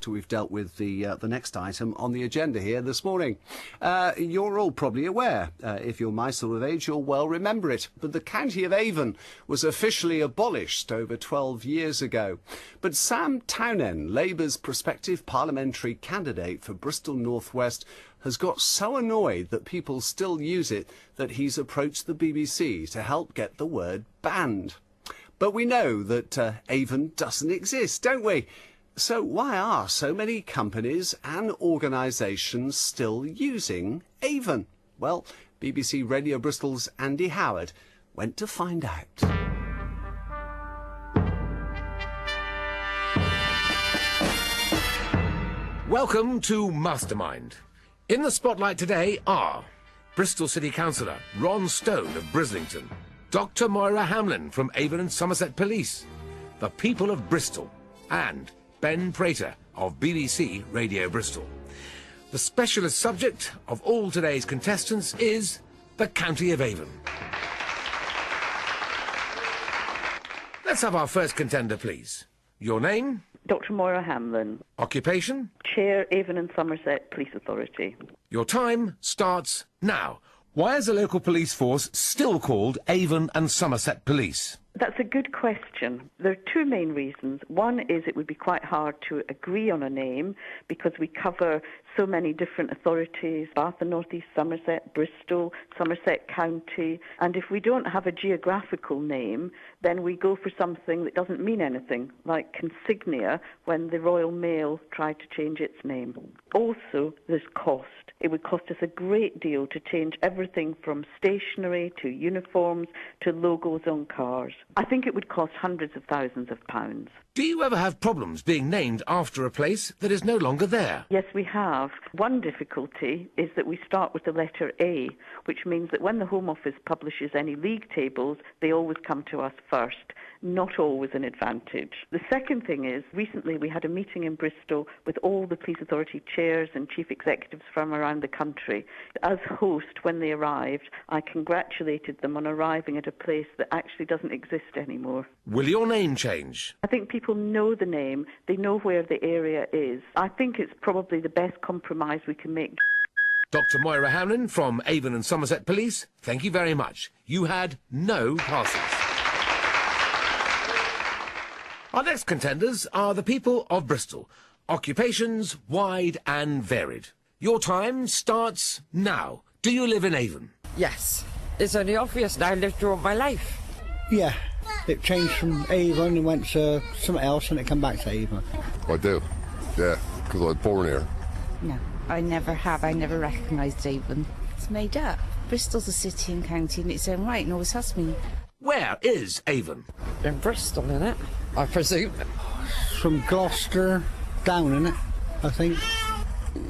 We've dealt with the next item on the agenda here this morning. You're all probably aware, if you're my sort of age, you'll well remember it, but the county of Avon was officially abolished over 12 years ago. But Sam Townend, Labour's prospective parliamentary candidate for Bristol North West, has got so annoyed that people still use it that he's approached the BBC to help get the word banned. But we know that Avon doesn't exist, don't we? So why are so many companies and organisations still using Avon? Well, BBC Radio Bristol's Andy Howard went to find out. Welcome to Mastermind. In the spotlight today are Bristol City Councillor Ron Stone of Brislington, Dr Moira Hamlin from Avon and Somerset Police, the people of Bristol, and Ben Prater of BBC Radio Bristol. The specialist subject of all today's contestants is the County of Avon. Let's have our first contender, please. Your name? Dr Moira Hamlin. Occupation? Chair, Avon and Somerset Police Authority. Your time starts now. Why is the local police force still called Avon and Somerset Police? That's a good question. There are two main reasons. One is it would be quite hard to agree on a name because we cover so many different authorities, Bath and North East Somerset, Bristol, Somerset County, and if we don't have a geographical name, then we go for something that doesn't mean anything, like consignia when the Royal Mail tried to change its name. Also, there's cost. It would cost us a great deal to change everything from stationery to uniforms to logos on cars. I think it would cost hundreds of thousands of pounds. Do you ever have problems being named after a place that is no longer there? Yes, we have. One difficulty is that we start with the letter A, which means that when the Home Office publishes any league tables, they always come to us first. Not always an advantage. The second thing is, recently we had a meeting in Bristol with all the police authority chairs and chief executives from around the country. As host, when they arrived, I congratulated them on arriving at a place that actually doesn't exist anymore. Will your name change? I think people know the name, they know where the area is. I think it's probably the best compromise we can make. Dr Moira Hamlin from Avon and Somerset Police, thank you very much. You had no passes. Our next contenders are the people of Bristol. Occupations wide and varied. Your time starts now. Do you live in Avon? Yes. It's only obvious now. I've lived through all my life. Yeah. It changed from Avon and went to something else and it came back to Avon. I do. Yeah, because I was born here. No, I never have. I never recognised Avon. It's made up. Bristol's a city and county in its own right and always has been. Where is Avon? In Bristol, innit? I presume. From Gloucester down, innit? I think.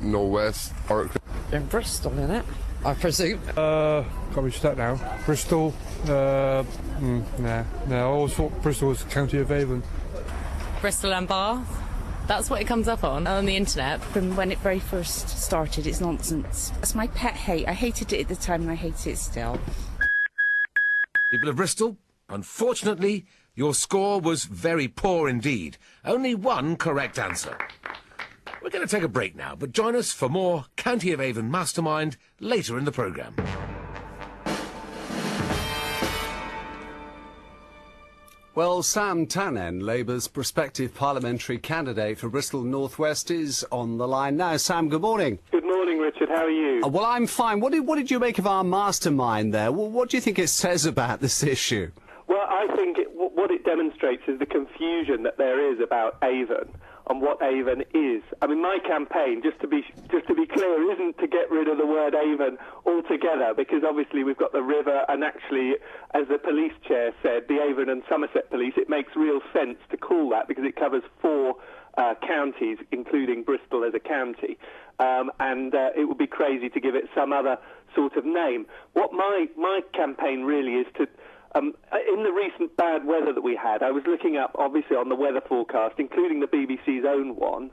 No west, or... In Bristol, innit? I presume. Can't reach that now. Bristol, nah. I always thought Bristol was the County of Avon. Bristol and Bath. That's what it comes up on the internet. From when it very first started, it's nonsense. That's my pet hate. I hated it at the time and I hate it still. People of Bristol, unfortunately, your score was very poor indeed. Only one correct answer. We're going to take a break now, but join us for more County of Avon Mastermind later in the programme. Well, Sam Townend, Labour's prospective parliamentary candidate for Bristol North West, is on the line now. Sam, good morning. Good morning, Richard. How are you? Well, I'm fine. What did you make of our mastermind there? Well, what do you think it says about this issue? Well, I think what it demonstrates is the confusion that there is about Avon and what Avon is. I mean, my campaign, just to be clear, isn't to get rid of the word Avon altogether, because obviously we've got the river, and actually, as the police chair said, the Avon and Somerset Police, it makes real sense to call that because it covers 4 counties, including Bristol as a county, and it would be crazy to give it some other sort of name. What my campaign really is to... in the recent bad weather that we had, I was looking up, obviously, on the weather forecast, including the BBC's own one,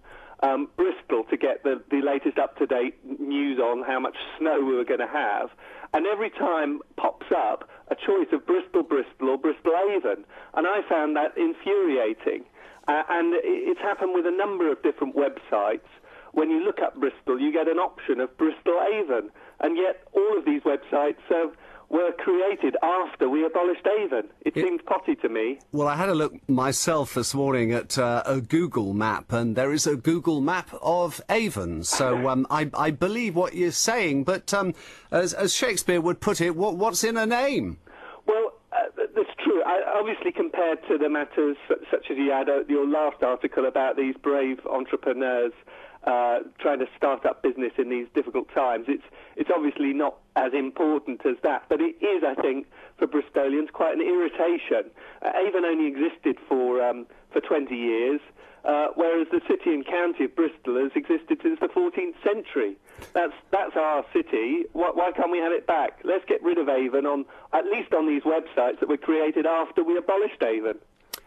Bristol, to get the latest up-to-date news on how much snow we were going to have. And every time pops up a choice of Bristol, Bristol, or Bristol Avon. And I found that infuriating. And it's happened with a number of different websites. When you look up Bristol, you get an option of Bristol Avon, and yet all of these websites were created after we abolished Avon. It seems potty to me. Well, I had a look myself this morning at a Google map, and there is a Google map of Avon. So I believe what you're saying, but as Shakespeare would put it, what's in a name? Well, that's true. Obviously, compared to the matters such as you had your last article about these brave entrepreneurs trying to start up business in these difficult times, it's obviously not as important as that. But it is, I think, for Bristolians quite an irritation. Avon only existed for 20 years, whereas the city and county of Bristol has existed since the 14th century. That's our city. Why can't we have it back? Let's get rid of Avon, at least on these websites that were created after we abolished Avon.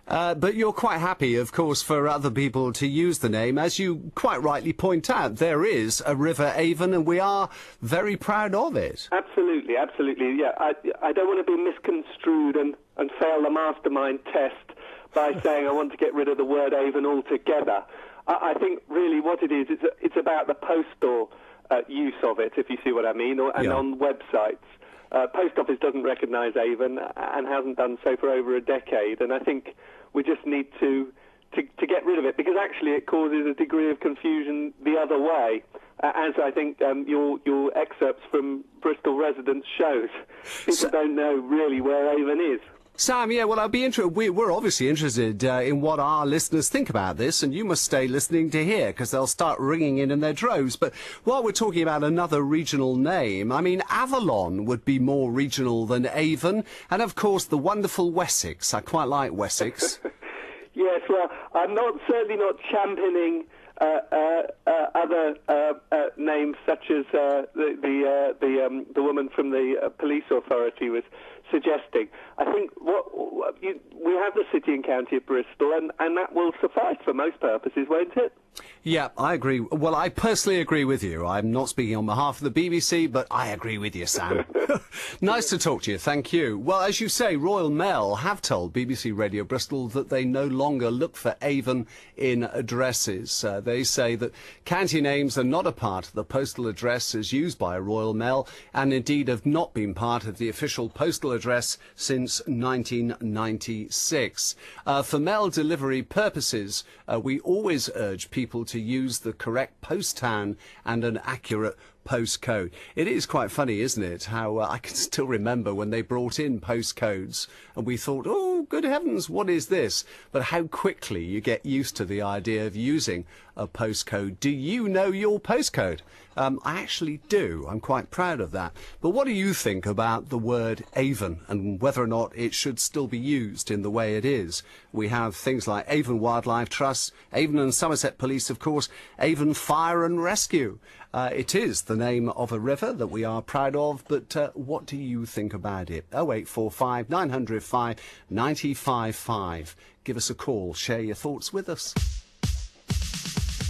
But you're quite happy, of course, for other people to use the name. As you quite rightly point out, there is a River Avon, and we are very proud of it. Absolutely, absolutely, yeah. I don't want to be misconstrued and fail the mastermind test by saying I want to get rid of the word Avon altogether. I think really what it is, it's about the postal use of it, if you see what I mean, on websites. Post Office doesn't recognise Avon and hasn't done so for over a decade, and I think we just need to get rid of it, because actually it causes a degree of confusion the other way, as I think your excerpts from Bristol residents shows. People don't know really where Avon is. Sam, yeah, well, I'd be interested. We're obviously interested in what our listeners think about this, and you must stay listening to hear, because they'll start ringing in their droves. But while we're talking about another regional name, I mean, Avalon would be more regional than Avon, and of course the wonderful Wessex. I quite like Wessex. Yes, well, I'm certainly not championing other names such as the woman from the police authority was suggesting. I think we have the city and county of Bristol, and that will suffice for most purposes, won't it? Yeah, I agree. Well, I personally agree with you. I'm not speaking on behalf of the BBC, but I agree with you, Sam. Nice to talk to you. Thank you. Well, as you say, Royal Mail have told BBC Radio Bristol that they no longer look for Avon in addresses. They say that county names are not a part of the postal address as used by Royal Mail, and indeed have not been part of the official postal address since 1996. For mail delivery purposes, we always urge people to use the correct post town and an accurate postcode. It is quite funny, isn't it, how I can still remember when they brought in postcodes and we thought, oh, good heavens, what is this? But how quickly you get used to the idea of using a postcode. Do you know your postcode? I actually do. I'm quite proud of that. But what do you think about the word Avon and whether or not it should still be used in the way it is? We have things like Avon Wildlife Trust, Avon and Somerset Police, of course, Avon Fire and Rescue. It is the name of a river that we are proud of, but what do you think about it? 0845 905 955. Give us a call. Share your thoughts with us.